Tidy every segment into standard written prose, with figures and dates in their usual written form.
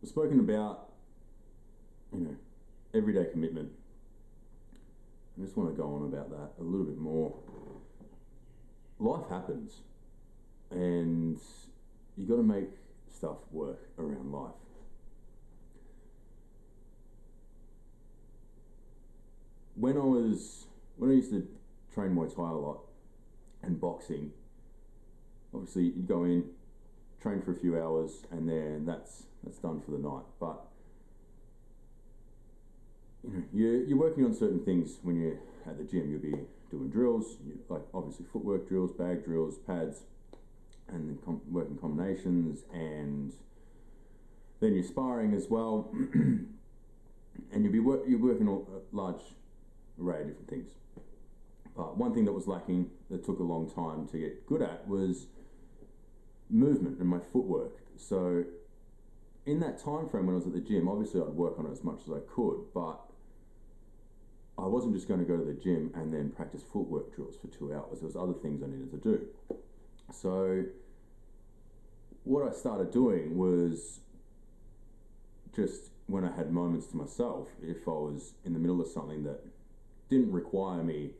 We've spoken about, everyday commitment. I just want to go on about that a little bit more. Life happens, and you got to make stuff work around life. When I used to train Muay Thai a lot and boxing, obviously you'd go in, train for a few hours, and then that's done for the night. But you're working on certain things when you're at the gym. You'll be doing drills, like obviously footwork drills, bag drills, pads, and then working combinations, and then you're sparring as well, and you're working on a large array of different things. But one thing that was lacking, that took a long time to get good at, was movement and my footwork. So in that time frame when I was at the gym, obviously I'd work on it as much as I could, but I wasn't just going to go to the gym and then practice footwork drills for 2 hours. There was other things I needed to do. So what I started doing was, just when I had moments to myself, if I was in the middle of something that didn't require me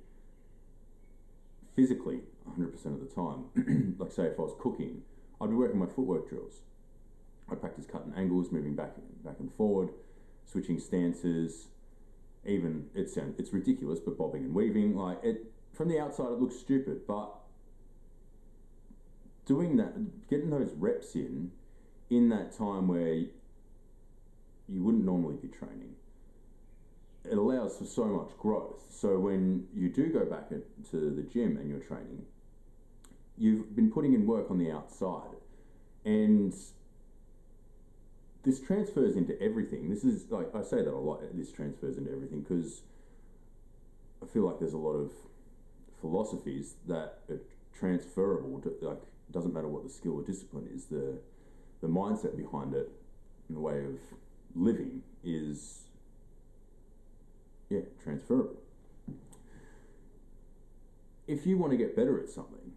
physically 100% of the time, like say if I was cooking, I'd be working my footwork drills. I'd practice cutting angles, moving back and forward, switching stances. Even it's ridiculous, but bobbing and weaving, like it from the outside it looks stupid, but doing that, getting those reps in that time where you wouldn't normally be training, it allows for so much growth. So when you do go back to the gym and you're training, you've been putting in work on the outside, and this transfers into everything. This is, like, I say that a lot, this transfers into everything, because I feel like there's a lot of philosophies that are transferable to, like, it doesn't matter what the skill or discipline is, the mindset behind it and the way of living is, transferable. If you want to get better at something,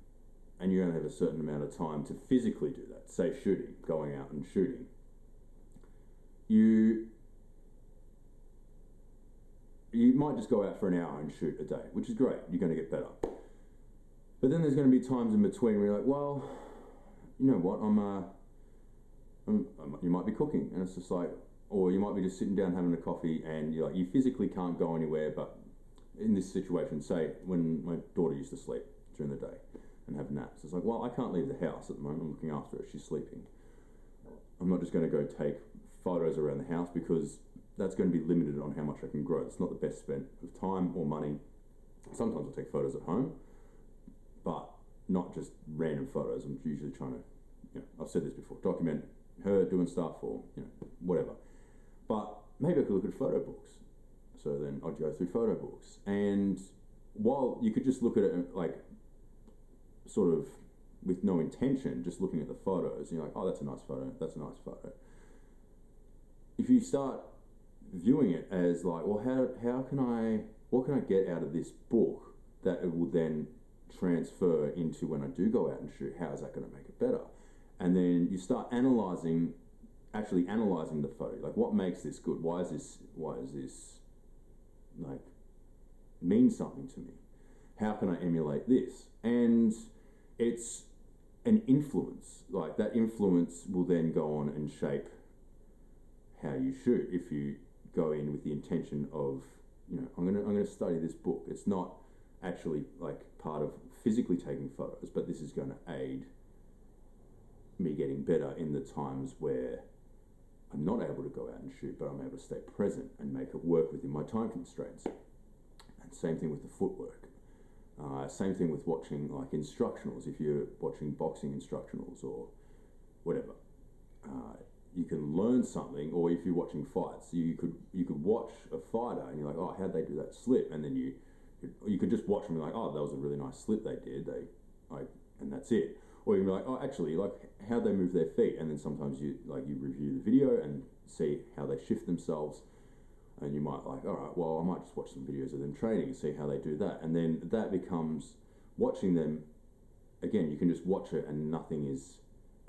and you only have a certain amount of time to physically do that, say shooting, going out and shooting, you might just go out for an hour and shoot a day, which is great. You're going to get better. But then there's going to be times in between where you're like, well, you know what, you might be cooking, and it's just like, or you might be just sitting down having a coffee, and you're like, you physically can't go anywhere. But in this situation, say when my daughter used to sleep during the day and have naps, it's like, well, I can't leave the house at the moment. I'm looking after her. She's sleeping. I'm not just going to go take photos around the house, because that's going to be limited on how much I can grow. It's not the best spent of time or money. Sometimes I'll take photos at home, but not just random photos. I'm usually trying to, I've said this before, document her doing stuff, or whatever. But maybe I could look at photo books. So then I'd go through photo books, and while you could just look at it like sort of with no intention, just looking at the photos, and you're like, oh, that's a nice photo, that's a nice photo. If you start viewing it as like, well, what can I get out of this book that it will then transfer into when I do go out and shoot? How is that going to make it better? And then you start actually analyzing the photo. Like, what makes this good? Why is this like mean something to me? How can I emulate this? And it's an influence. Like, that influence will then go on and shape how you shoot. If you go in with the intention of, I'm gonna study this book. It's not actually like part of physically taking photos, but this is going to aid me getting better in the times where I'm not able to go out and shoot, but I'm able to stay present and make it work within my time constraints. And same thing with the footwork. Same thing with watching like instructionals. If you're watching boxing instructionals or whatever, you can learn something. Or if you're watching fights, you could watch a fighter and you're like, oh, how'd they do that slip? And then you could just watch them and be like, oh, that was a really nice slip they did. And that's it. Or you can be like, oh, actually, like, how'd they move their feet? And then sometimes you review the video and see how they shift themselves. And you might like, all right, well, I might just watch some videos of them training and see how they do that. And then that becomes watching them. Again, you can just watch it and nothing is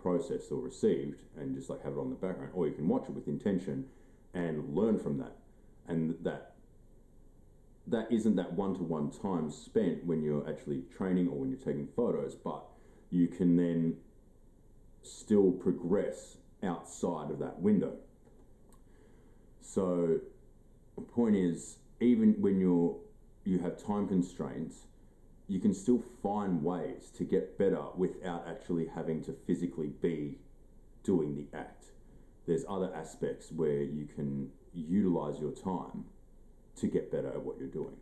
processed or received and just like have it on the background, or you can watch it with intention and learn from that. And that isn't that one-to-one time spent when you're actually training or when you're taking photos, but you can then still progress outside of that window. So the point is, even when you have time constraints, you can still find ways to get better without actually having to physically be doing the act. There's other aspects where you can utilize your time to get better at what you're doing.